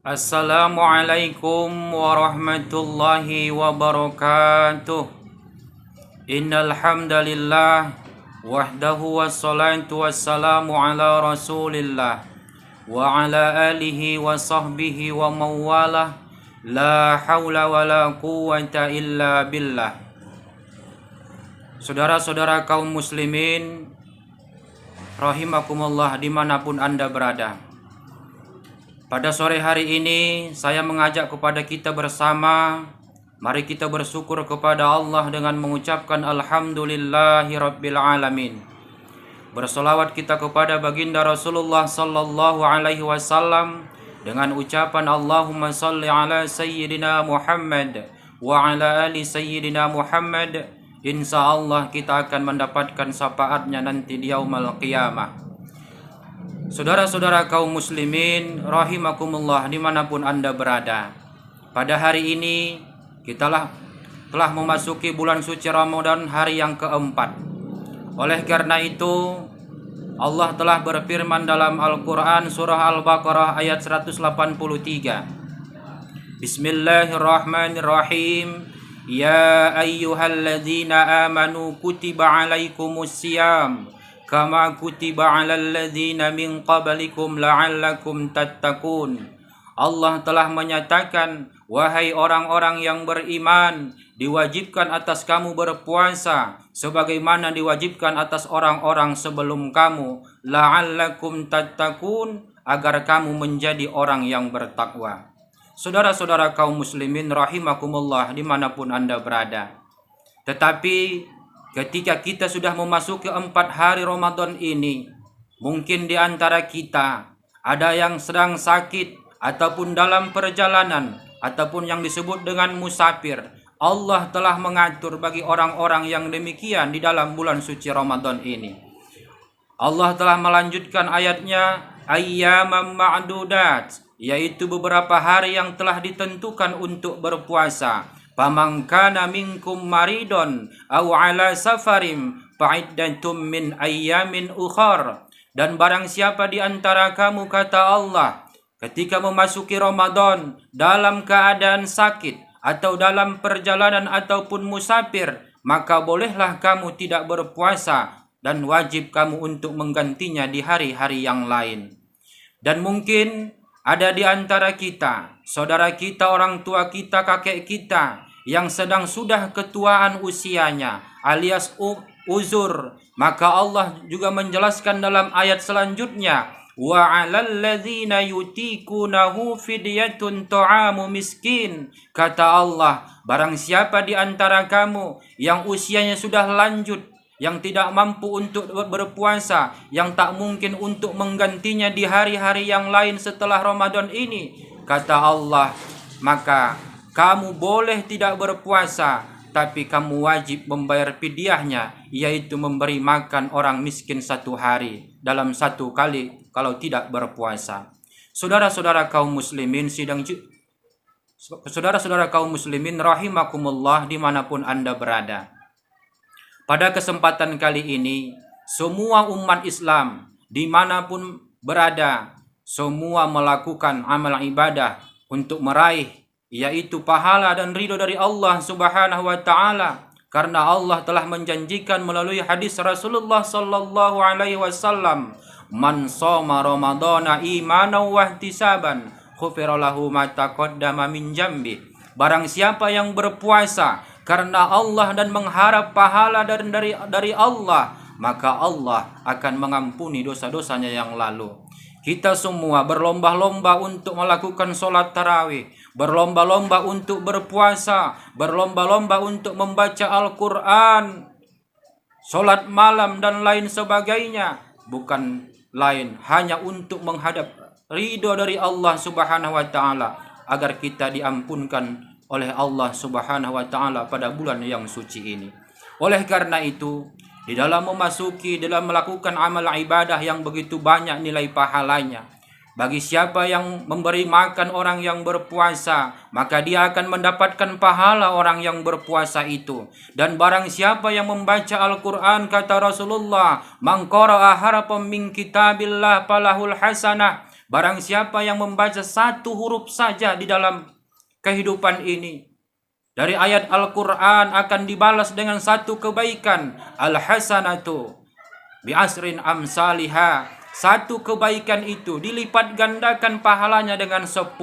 Assalamualaikum warahmatullahi wabarakatuh. Innal hamdalillah wahdahu wassalatu wassalamu ala Rasulillah wa ala alihi wa sahbihi wa mawalah. La haula wala quwwata illa billah. Saudara-saudara kaum muslimin rahimakumullah dimanapun Anda berada. Pada sore hari ini saya mengajak kepada kita bersama, mari kita bersyukur kepada Allah dengan mengucapkan Alhamdulillahi Rabbil Alamin. Bersolawat kita kepada baginda Rasulullah Sallallahu Alaihi Wasallam dengan ucapan Allahumma salli ala Sayyidina Muhammad wa ala ali Sayyidina Muhammad. Insya Allah kita akan mendapatkan syafaatnya nanti di yaumul qiyamah. Saudara-saudara kaum muslimin rahimakumullah dimanapun Anda berada. Pada hari ini kita telah memasuki bulan suci Ramadan, hari yang keempat. Oleh karena itu Allah telah berfirman dalam Al-Quran surah Al-Baqarah ayat 183. Bismillahirrahmanirrahim. Ya ayyuhalladzina amanu kutiba alaikumusiyam kama kutiba 'alal ladzina min qablikum la'allakum tattaqun. Allah telah menyatakan, wahai orang-orang yang beriman, diwajibkan atas kamu berpuasa sebagaimana diwajibkan atas orang-orang sebelum kamu, la'allakum tattaqun, agar kamu menjadi orang yang bertakwa. Saudara-saudara kaum muslimin rahimakumullah dimanapun Anda berada. Tetapi ketika kita sudah memasuki 4 hari Ramadan ini, mungkin di antara kita ada yang sedang sakit ataupun dalam perjalanan ataupun yang disebut dengan musafir. Allah telah mengatur bagi orang-orang yang demikian di dalam bulan suci Ramadan ini. Allah telah melanjutkan ayatnya, ayyaman ma'dudat, yaitu beberapa hari yang telah ditentukan untuk berpuasa. Faman kana minkum maridon aw ala safarim fa'iddatum min ayyamin ukhar. Dan barang siapa di antara kamu, kata Allah, ketika memasuki Ramadan dalam keadaan sakit atau dalam perjalanan ataupun musafir, maka bolehlah kamu tidak berpuasa dan wajib kamu untuk menggantinya di hari-hari yang lain. Dan mungkin ada di antara kita, saudara kita, orang tua kita, kakek kita yang sudah ketuaan usianya alias uzur, maka Allah juga menjelaskan dalam ayat selanjutnya, wa 'alal ladzina yutikunahu fidyatun ta'amu miskin. Kata Allah, barang siapa di antara kamu yang usianya sudah lanjut, yang tidak mampu untuk berpuasa, yang tak mungkin untuk menggantinya di hari-hari yang lain setelah Ramadan ini, kata Allah, maka kamu boleh tidak berpuasa, tapi kamu wajib membayar fidyahnya, yaitu memberi makan orang miskin 1 hari dalam 1 kali kalau tidak berpuasa. Saudara-saudara kaum muslimin saudara-saudara kaum muslimin rahimakumullah dimanapun Anda berada. Pada kesempatan kali ini, semua umat Islam dimanapun berada, semua melakukan amal ibadah untuk meraih yaitu pahala dan ridho dari Allah Subhanahu wa taala, karena Allah telah menjanjikan melalui hadis Rasulullah sallallahu alaihi wasallam, man shoma ramadhana imanan wa ihtisaban ghufira lahu ma taqaddama min jambi. Barang siapa yang berpuasa karena Allah dan mengharap pahala dari Allah, maka Allah akan mengampuni dosa-dosanya yang lalu. Kita semua berlomba-lomba untuk melakukan sholat tarawih, berlomba-lomba untuk berpuasa, berlomba-lomba untuk membaca Al-Quran, sholat malam dan lain sebagainya, bukan lain hanya untuk menghadap ridho dari Allah Subhanahu wa taala, agar kita diampunkan oleh Allah Subhanahu wa taala pada bulan yang suci ini. Oleh karena itu, di dalam melakukan amal ibadah yang begitu banyak nilai pahalanya, bagi siapa yang memberi makan orang yang berpuasa, maka dia akan mendapatkan pahala orang yang berpuasa itu. Dan barang siapa yang membaca Al-Quran, kata Rasulullah, man qara'a harfan min kitabillah falahul hasanah Barang siapa yang membaca satu huruf saja di dalam kehidupan ini, dari ayat Al-Quran akan dibalas dengan satu kebaikan. Al-hasanatu bi'asrin amsalihah. Satu kebaikan itu dilipat gandakan pahalanya dengan 10.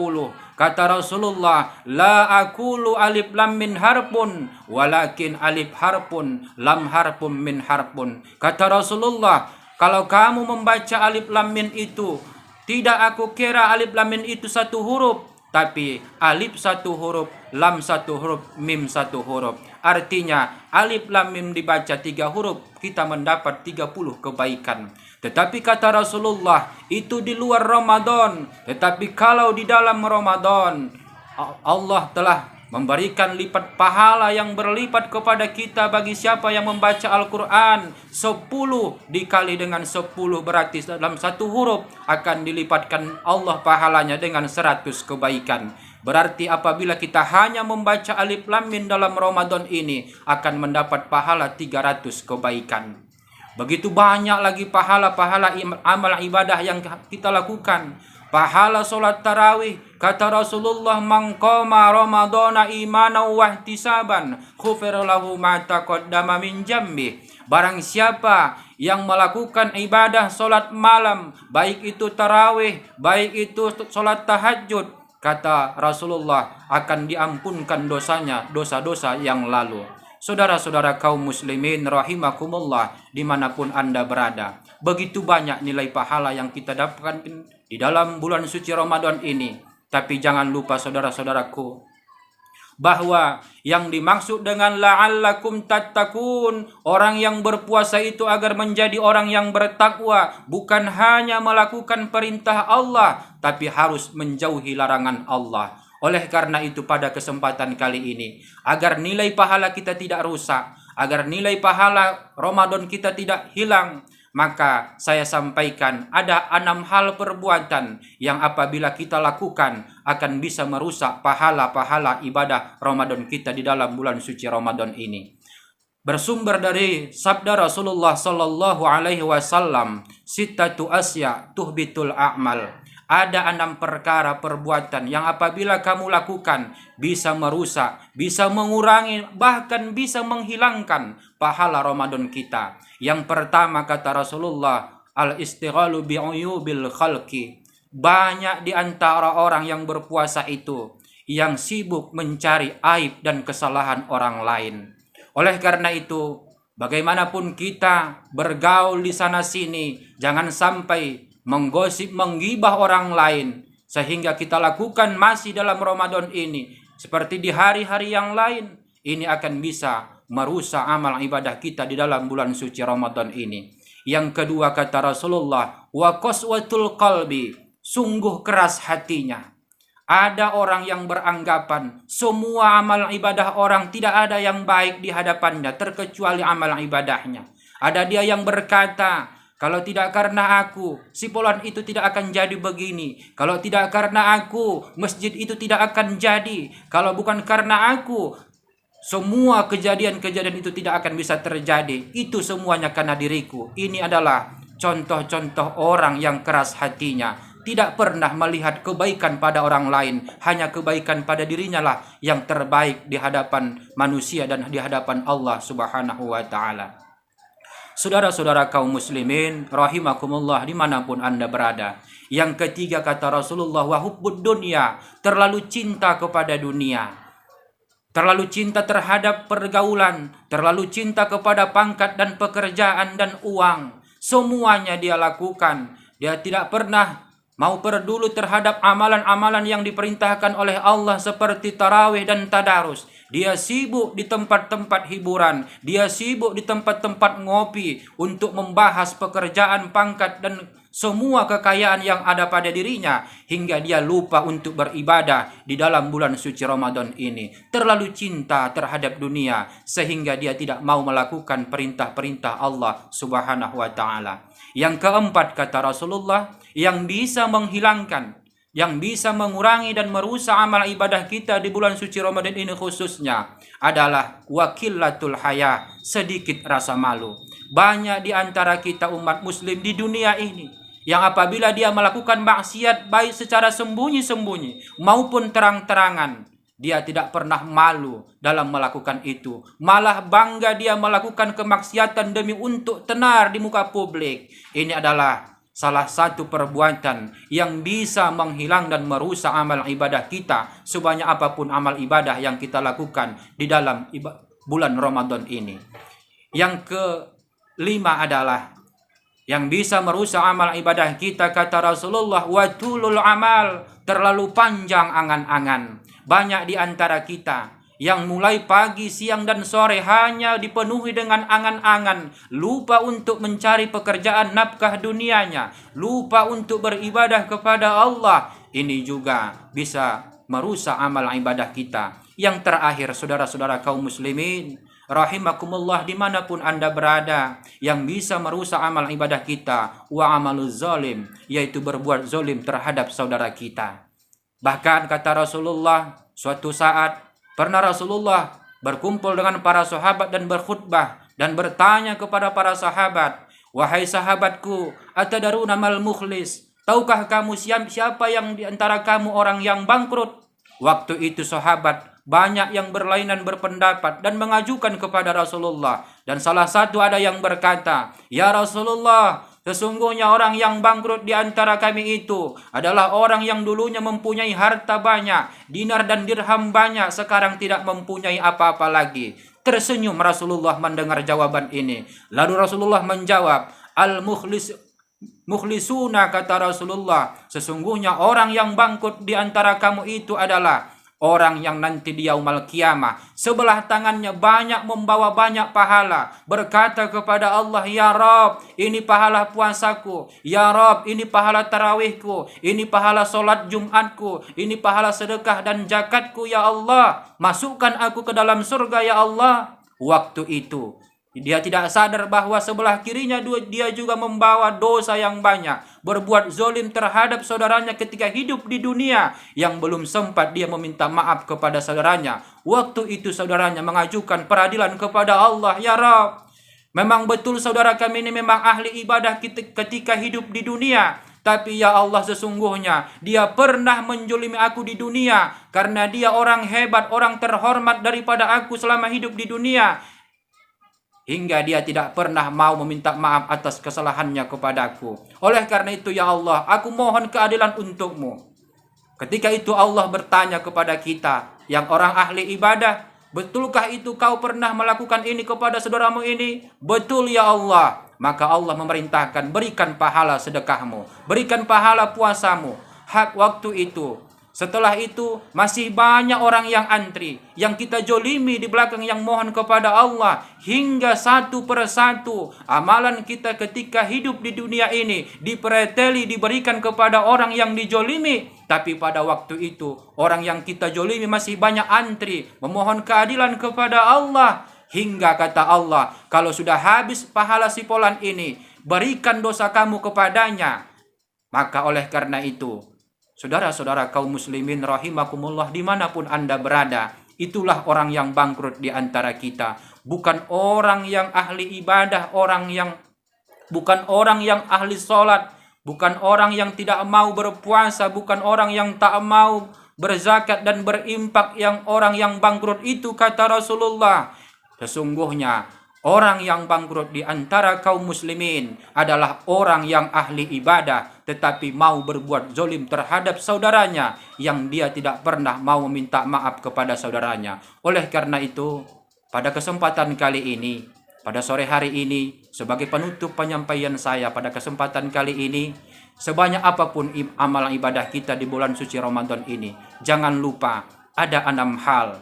Kata Rasulullah, la aqulu alif lam min harpun, walakin alif harpun, lam harpun min harpun. Kata Rasulullah, kalau kamu membaca alif lam min itu, tidak aku kira alif lam min itu satu huruf, tapi alif satu huruf, lam satu huruf, mim satu huruf. Artinya alif lam mim dibaca 3 huruf, kita mendapat 30 kebaikan. Tetapi kata Rasulullah, itu di luar Ramadan. Tetapi kalau di dalam Ramadan, Allah telah memberikan lipat pahala yang berlipat kepada kita bagi siapa yang membaca Al-Quran. 10 dikali dengan 10 berarti dalam satu huruf akan dilipatkan Allah pahalanya dengan 100 kebaikan. Berarti apabila kita hanya membaca alif lam mim dalam Ramadan ini akan mendapat pahala 300 kebaikan. Begitu banyak lagi pahala-pahala amal ibadah yang kita lakukan. Pahala solat tarawih, kata Rasulullah, man qama ramadhana imanan wa ihtisaban ghufira lahu ma taqaddama min jambi. Barang siapa yang melakukan ibadah solat malam, baik itu tarawih, baik itu solat tahajud, kata Rasulullah, akan diampunkan dosanya, dosa-dosa yang lalu. Saudara-saudara kaum muslimin rahimakumullah, dimanapun Anda berada, begitu banyak nilai pahala yang kita dapatkan di dalam bulan suci Ramadan ini. Tapi jangan lupa saudara-saudaraku, bahwa yang dimaksud dengan la'allakum tattaqun, orang yang berpuasa itu agar menjadi orang yang bertakwa, bukan hanya melakukan perintah Allah, tapi harus menjauhi larangan Allah. Oleh karena itu pada kesempatan kali ini, agar nilai pahala kita tidak rusak, agar nilai pahala Ramadan kita tidak hilang, maka saya sampaikan ada 6 hal perbuatan yang apabila kita lakukan akan bisa merusak pahala-pahala ibadah Ramadan kita di dalam bulan suci Ramadan ini. Bersumber dari sabda Rasulullah sallallahu alaihi wasallam, sittatu asya tuhbitul a'mal. Ada 6 perkara perbuatan yang apabila kamu lakukan bisa merusak, bisa mengurangi, bahkan bisa menghilangkan pahala Ramadan kita. Yang pertama kata Rasulullah, al-istighalu bi'uyubil khalqi. Banyak di antara orang yang berpuasa itu yang sibuk mencari aib dan kesalahan orang lain. Oleh karena itu, bagaimanapun kita bergaul di sana sini, jangan sampai menggosip, menggibah orang lain, sehingga kita lakukan masih dalam Ramadan ini seperti di hari-hari yang lain. Ini akan bisa merusak amal ibadah kita di dalam bulan suci Ramadan ini. Yang kedua kata Rasulullah, wa qaswatul qalbi, sungguh keras hatinya. Ada orang yang beranggapan semua amal ibadah orang tidak ada yang baik di hadapannya terkecuali amal ibadahnya. Ada dia yang berkata, kalau tidak karena aku, si fulan itu tidak akan jadi begini. Kalau tidak karena aku, masjid itu tidak akan jadi. Kalau bukan karena aku, semua kejadian-kejadian itu tidak akan bisa terjadi. Itu semuanya karena diriku. Ini adalah contoh-contoh orang yang keras hatinya, tidak pernah melihat kebaikan pada orang lain, hanya kebaikan pada dirinya lah yang terbaik di hadapan manusia dan di hadapan Allah Subhanahu wa ta'ala. Saudara-saudara kaum muslimin rahimakumullah dimanapun Anda berada. Yang ketiga kata Rasulullah, wa hubbud dunya, terlalu cinta kepada dunia, terlalu cinta terhadap pergaulan, terlalu cinta kepada pangkat dan pekerjaan dan uang. Semuanya dia lakukan. Dia tidak pernah mau peduli terhadap amalan-amalan yang diperintahkan oleh Allah seperti tarawih dan tadarus. Dia sibuk di tempat-tempat hiburan, dia sibuk di tempat-tempat ngopi untuk membahas pekerjaan, pangkat dan semua kekayaan yang ada pada dirinya, hingga dia lupa untuk beribadah di dalam bulan suci Ramadan ini. Terlalu cinta terhadap dunia sehingga dia tidak mau melakukan perintah-perintah Allah Subhanahu wa ta'ala. Yang keempat kata Rasulullah, yang bisa menghilangkan, yang bisa mengurangi dan merusak amal ibadah kita di bulan suci Ramadan ini khususnya adalah wakilatul haya, sedikit rasa malu. Banyak di antara kita umat muslim di dunia ini yang apabila dia melakukan maksiat baik secara sembunyi-sembunyi maupun terang-terangan, dia tidak pernah malu dalam melakukan itu. Malah bangga dia melakukan kemaksiatan demi untuk tenar di muka publik. Ini adalah salah satu perbuatan yang bisa menghilang dan merusak amal ibadah kita, sebanyak apapun amal ibadah yang kita lakukan di dalam bulan Ramadan ini. Yang kelima adalah yang bisa merusak amal ibadah kita, kata Rasulullah, watulul amal, terlalu panjang angan-angan. Banyak di antara kita yang mulai pagi, siang, dan sore hanya dipenuhi dengan angan-angan, lupa untuk mencari pekerjaan nafkah dunianya, lupa untuk beribadah kepada Allah. Ini juga bisa merusak amal ibadah kita. Yang terakhir, saudara-saudara kaum muslimin rahimakumullah, dimanapun Anda berada, yang bisa merusak amal ibadah kita, wa amaluz zalim, yaitu berbuat zalim terhadap saudara kita. Bahkan kata Rasulullah, suatu saat pernah Rasulullah berkumpul dengan para sahabat dan berkhutbah dan bertanya kepada para sahabat, wahai sahabatku, atadaruna mal mukhlis, tahukah kamu siapa yang di antara kamu orang yang bangkrut? Waktu itu sahabat banyak yang berlainan berpendapat dan mengajukan kepada Rasulullah. Dan salah satu ada yang berkata, ya Rasulullah, sesungguhnya orang yang bangkrut di antara kami itu adalah orang yang dulunya mempunyai harta banyak, dinar dan dirham banyak, sekarang tidak mempunyai apa-apa lagi. Tersenyum Rasulullah mendengar jawaban ini. Lalu Rasulullah menjawab, mukhlisuna, kata Rasulullah, sesungguhnya orang yang bangkrut di antara kamu itu adalah orang yang nanti di yaumul kiamah sebelah tangannya banyak membawa banyak pahala, berkata kepada Allah, ya Rabb, ini pahala puasaku, ya Rabb, ini pahala tarawihku, ini pahala solat Jumatku, ini pahala sedekah dan zakatku, ya Allah, masukkan aku ke dalam surga, ya Allah. Waktu itu dia tidak sadar bahwa sebelah kirinya dia juga membawa dosa yang banyak, berbuat zalim terhadap saudaranya ketika hidup di dunia, yang belum sempat dia meminta maaf kepada saudaranya. Waktu itu saudaranya mengajukan peradilan kepada Allah, ya Rabb, memang betul saudara kami ini memang ahli ibadah ketika hidup di dunia, tapi ya Allah, sesungguhnya dia pernah menjolimi aku di dunia, karena dia orang hebat, orang terhormat daripada aku selama hidup di dunia, hingga dia tidak pernah mau meminta maaf atas kesalahannya kepadaku. Oleh karena itu ya Allah, aku mohon keadilan untukmu. Ketika itu Allah bertanya kepada kita yang orang ahli ibadah, betulkah itu kau pernah melakukan ini kepada saudaramu ini? Betul ya Allah. Maka Allah memerintahkan, berikan pahala sedekahmu, berikan pahala puasamu. Hak waktu itu. Setelah itu masih banyak orang yang antri, yang kita jolimi di belakang, yang mohon kepada Allah, hingga satu persatu amalan kita ketika hidup di dunia ini dipreteli, diberikan kepada orang yang dijolimi. Tapi pada waktu itu orang yang kita jolimi masih banyak antri memohon keadilan kepada Allah, hingga kata Allah, kalau sudah habis pahala si fulan ini, berikan dosa kamu kepadanya. Maka oleh karena itu, saudara-saudara kaum muslimin rahimakumullah, dimanapun Anda berada, itulah orang yang bangkrut di antara kita. Bukan orang yang ahli ibadah, bukan orang yang ahli sholat, bukan orang yang tidak mau berpuasa, bukan orang yang tak mau berzakat dan berimpak. Yang orang yang bangkrut itu, kata Rasulullah, sesungguhnya orang yang bangkrut di antara kaum muslimin adalah orang yang ahli ibadah tetapi mau berbuat zalim terhadap saudaranya, yang dia tidak pernah mau meminta maaf kepada saudaranya. Oleh karena itu, pada kesempatan kali ini, pada sore hari ini, sebagai penutup penyampaian saya pada kesempatan kali ini, sebanyak apapun amal ibadah kita di bulan suci Ramadan ini, jangan lupa ada 6 hal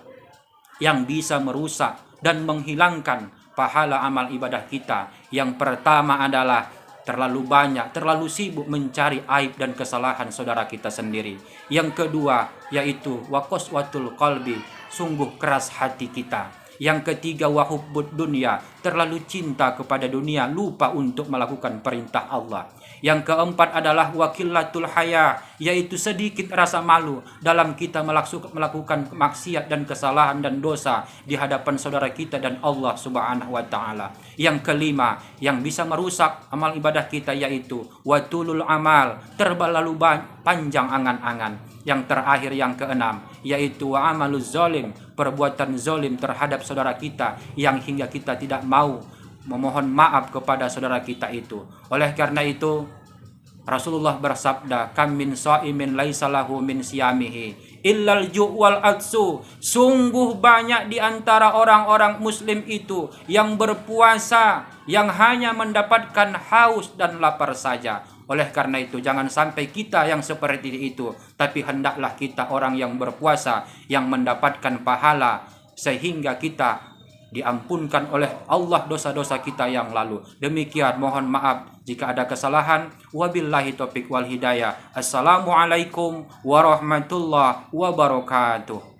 yang bisa merusak dan menghilangkan pahala amal ibadah kita. Yang pertama adalah terlalu banyak, terlalu sibuk mencari aib dan kesalahan saudara kita sendiri. Yang kedua yaitu waqaswatul qalbi, sungguh keras hati kita. Yang ketiga wahubbud dunya, terlalu cinta kepada dunia, lupa untuk melakukan perintah Allah. Yang keempat adalah wakilatul haya, yaitu sedikit rasa malu dalam kita melakukan maksiat dan kesalahan dan dosa di hadapan saudara kita dan Allah Subhanahu wa taala. Yang kelima, yang bisa merusak amal ibadah kita yaitu watulul amal, terlalu panjang angan-angan. Yang terakhir yang keenam, yaitu wa amaluz zalim, perbuatan zalim terhadap saudara kita yang hingga kita tidak mau memohon maaf kepada saudara kita itu. Oleh karena itu Rasulullah bersabda, kam min shaimin laisa lahu min siyamihi illal ju' wal atsu. Sungguh banyak di antara orang-orang muslim itu yang berpuasa yang hanya mendapatkan haus dan lapar saja. Oleh karena itu jangan sampai kita yang seperti itu, tapi hendaklah kita orang yang berpuasa yang mendapatkan pahala sehingga kita diampunkan oleh Allah dosa-dosa kita yang lalu. Demikian, mohon maaf jika ada kesalahan. Wabillahi taufiq wal hidayah. Assalamualaikum warahmatullahi wabarakatuh.